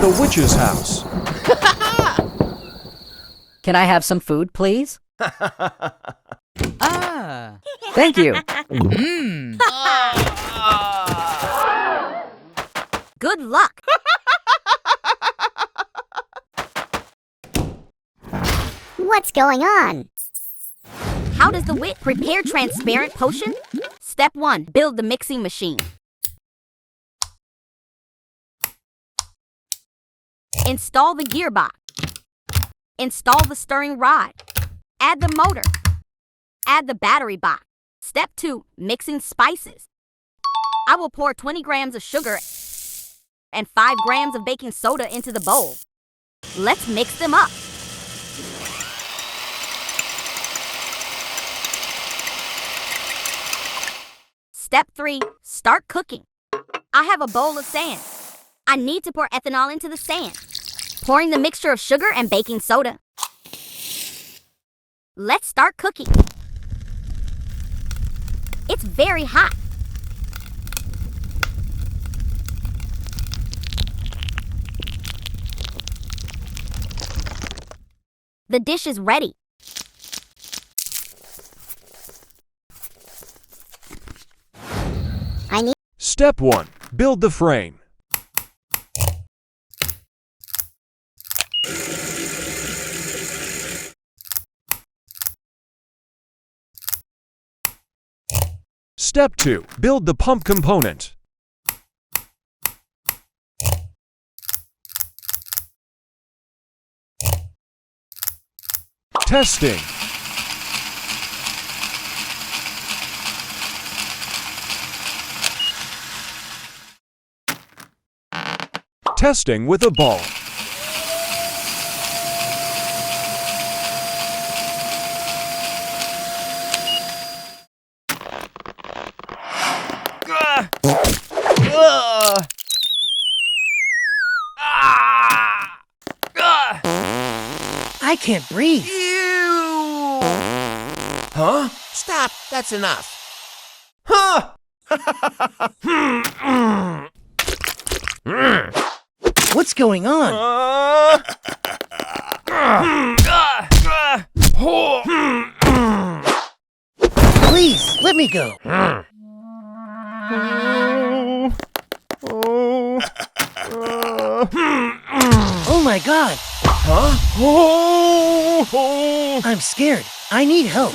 the witch's house. Can I have some food, please? Ah. Thank you. Mmm. Good luck. What's going on? How does the witch prepare transparent potion? Step 1. Build the mixing machine. Install the gearbox. Install the stirring rod. Add the motor. Add the battery box. Step 2. Mixing spices. I will pour 20 grams of sugar and 5 grams of baking soda into the bowl. Let's mix them up. Step 3. Start cooking. I have a bowl of sand. I need to pour ethanol into the sand. Pouring the mixture of sugar and baking soda. Let's start cooking. It's very hot. The dish is ready. Step 1. Build the frame. Step 2. Build the pump component. Testing. Testing with a ball. I can't breathe. Huh? Stop. That's enough. Huh? What's going on? Please, let me go. Oh my God. Huh? I'm scared. I need help.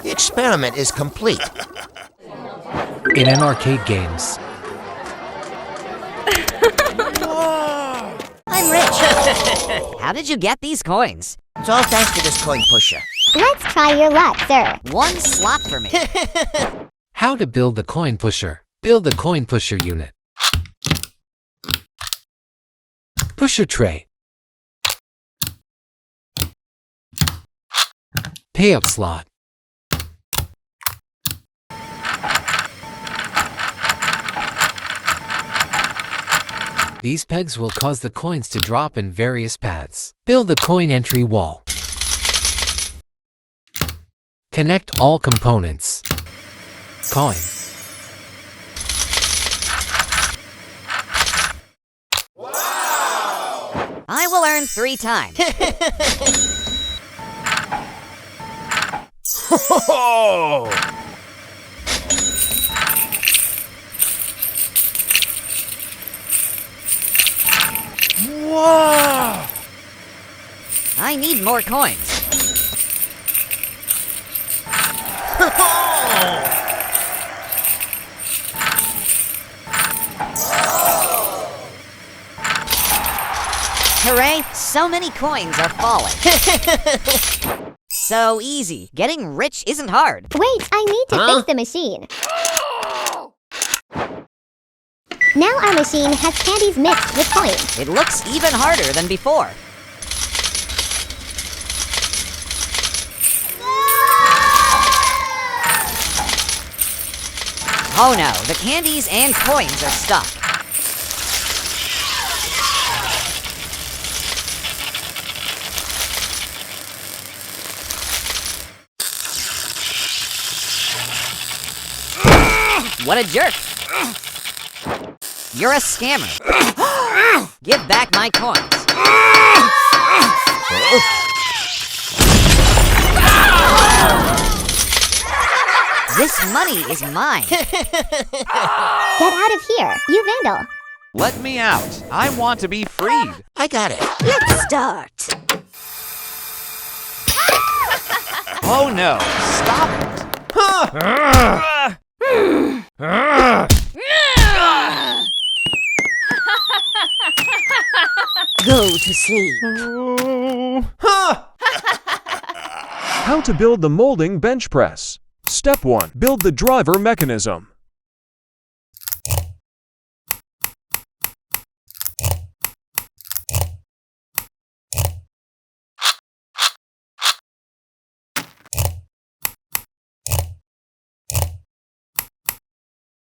The experiment is complete. In an arcade games. I'm rich. How did you get these coins? It's all thanks to this coin pusher. Let's try your luck, sir. One slot for me. How to build the coin pusher. Build the coin pusher unit. Pusher tray. Payout slot. These pegs will cause the coins to drop in various paths. Build the coin entry wall. Connect all components. Coin. I will earn 3 times. Whoa! I need more coins. Hooray! So many coins are falling. So easy. Getting rich isn't hard. Wait, I need to fix the machine. Now our machine has candies mixed with coins. It looks even harder than before. Oh no, the candies and coins are stuck. What a jerk! You're a scammer. Give back my coins. This money is mine. Get out of here, you vandal. Let me out. I want to be freed. I got it. Let's start. Oh no, stop Go to sleep. it! How to build the molding bench press. Step 1. Build the driver mechanism.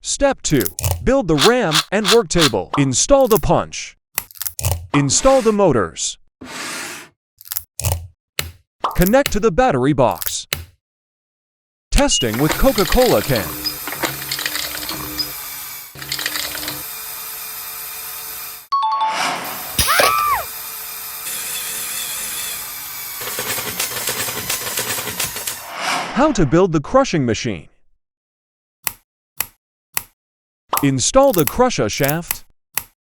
Step 2. Build the ram and work table. Install the punch. Install the motors. Connect to the battery box. Testing with Coca-Cola can. How to build the crushing machine. Install the crusher shaft.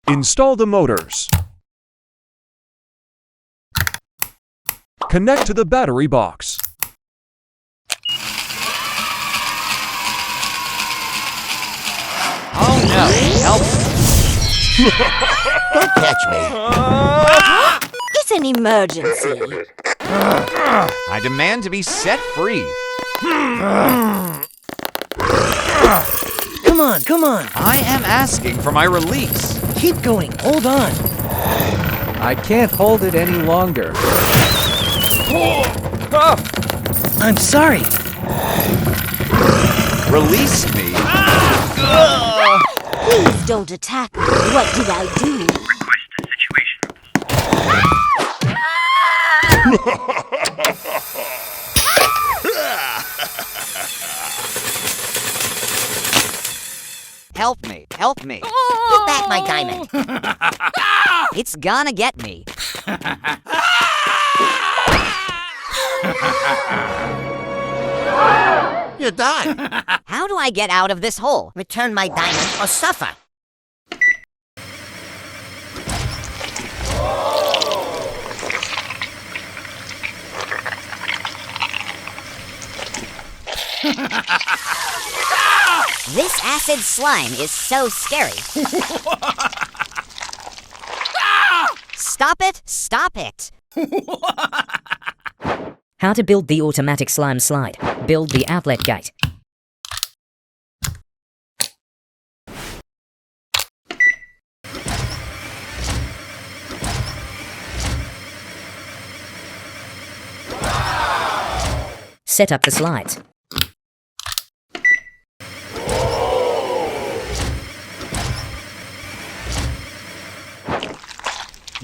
Install the motors. Connect to the battery box. Oh no, help! Don't catch me. It's an emergency. I demand to be set free. Come on, come on. I am asking for my release. Keep going. Hold on. I can't hold it any longer. I'm sorry. Release me. Please don't attack me. What did I do? Help me, help me. Give back my diamond. It's gonna get me. You're done. How do I get out of this hole? Return my diamond or suffer. This acid slime is so scary. Stop it! Stop it! How to build the automatic slime slide. Build the outlet gate. Set up the slides.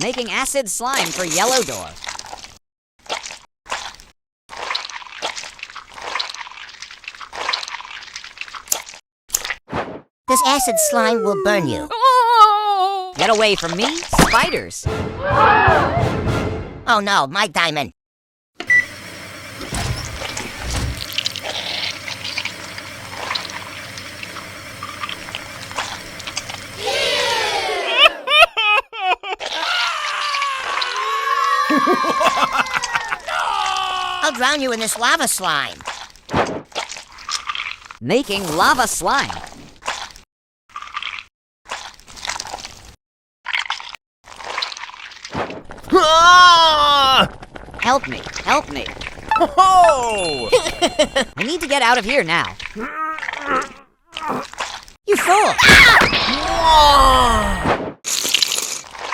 Making acid slime for yellow door. This acid slime will burn you. Get away from me, spiders! Oh no, my diamond. I'll drown you in this lava slime. Making lava slime. Help me, help me. Oh! I need to get out of here now. You fool!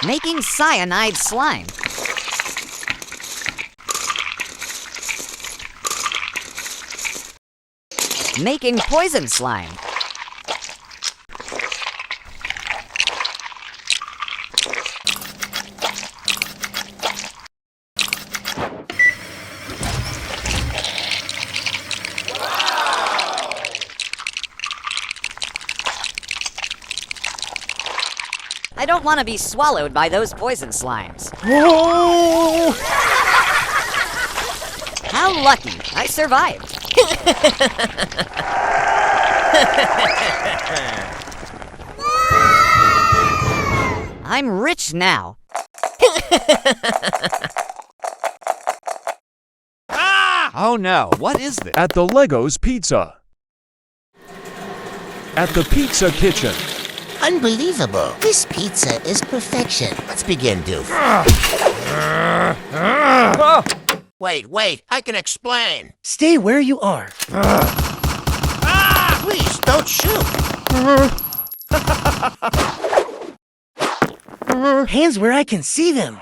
Making cyanide slime. Making poison slime. don't want to be swallowed by those poison slimes. How lucky I survived. I'm rich now. Oh no, what is this? At the Lego's Pizza. At the Pizza Kitchen. Unbelievable. This pizza is perfection. Let's begin, Doof. Wait, I can explain. Stay where you are. Please, don't shoot. Hands where I can see them.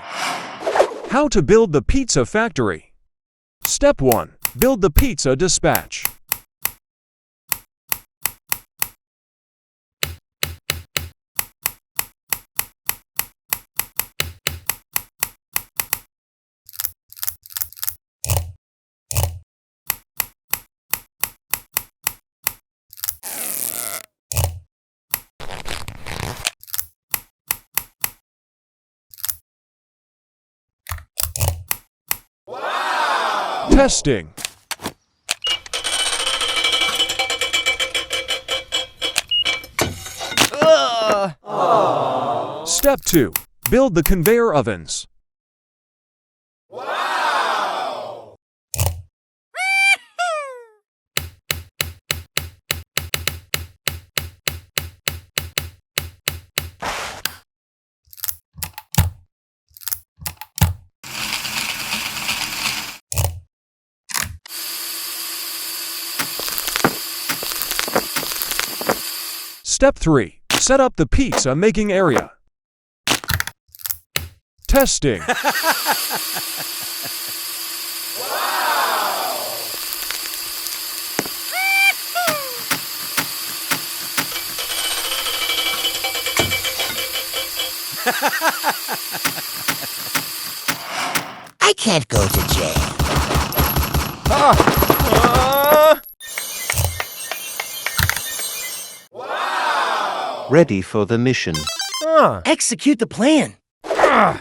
How to build the pizza factory. Step 1. Build the pizza dispatch. Testing. Step 2. Build the conveyor ovens. Step 3. Set up the pizza making area. Testing. I can't go to jail. Ready for the mission. Execute the plan. Oh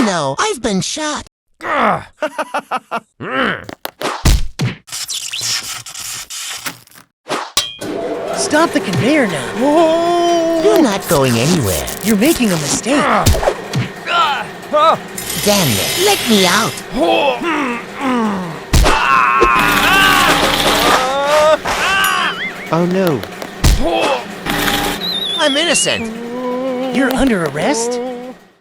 no, I've been shot. Stop the conveyor now. You're not going anywhere. You're making a mistake. Damn it, let me out. Oh no. I'm innocent. You're under arrest?